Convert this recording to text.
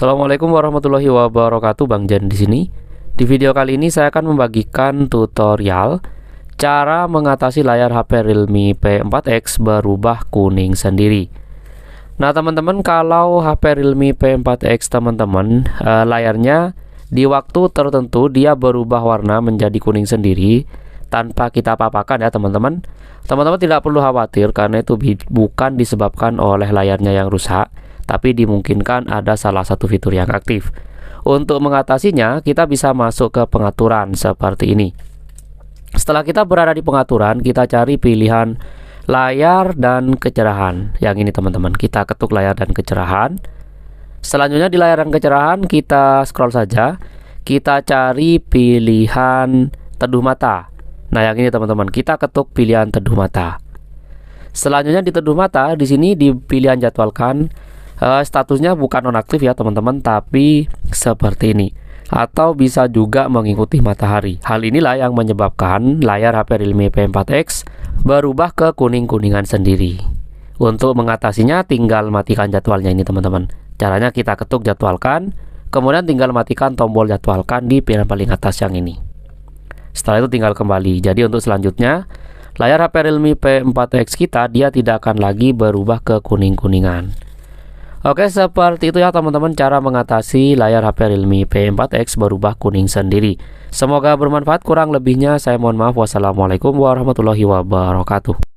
Assalamualaikum warahmatullahi wabarakatuh, Bang Jan di sini. Di video kali ini saya akan membagikan tutorial cara mengatasi layar HP Realme P4X berubah kuning sendiri. Nah, teman-teman, kalau HP Realme P4X teman-teman layarnya di waktu tertentu dia berubah warna menjadi kuning sendiri tanpa kita apa-apakan ya, teman-teman. Teman-teman tidak perlu khawatir karena itu bukan disebabkan oleh layarnya yang rusak, tapi dimungkinkan ada salah satu fitur yang aktif. Untuk mengatasinya, kita bisa masuk ke pengaturan seperti ini. Setelah kita berada di pengaturan, kita cari pilihan layar dan kecerahan. Yang ini, teman-teman, kita ketuk layar dan kecerahan. Selanjutnya di layar dan kecerahan kita scroll saja. Kita cari pilihan teduh mata. Nah, yang ini, teman-teman, kita ketuk pilihan teduh mata. Selanjutnya di teduh mata, di sini di pilihan jadwalkan, statusnya bukan nonaktif ya, teman-teman, tapi seperti ini. Atau bisa juga mengikuti matahari. Hal inilah yang menyebabkan layar HP Realme P4X berubah ke kuning-kuningan sendiri. Untuk mengatasinya tinggal matikan jadwalnya ini, teman-teman. Caranya kita ketuk jadwalkan, kemudian tinggal matikan tombol jadwalkan di pilihan paling atas yang ini. Setelah itu tinggal kembali. Jadi untuk selanjutnya, layar HP Realme P4X kita dia tidak akan lagi berubah ke kuning-kuningan. Oke, seperti itu ya, teman-teman, cara mengatasi layar HP Realme P4X berubah kuning sendiri. Semoga bermanfaat. Kurang lebihnya saya mohon maaf. Wassalamualaikum warahmatullahi wabarakatuh.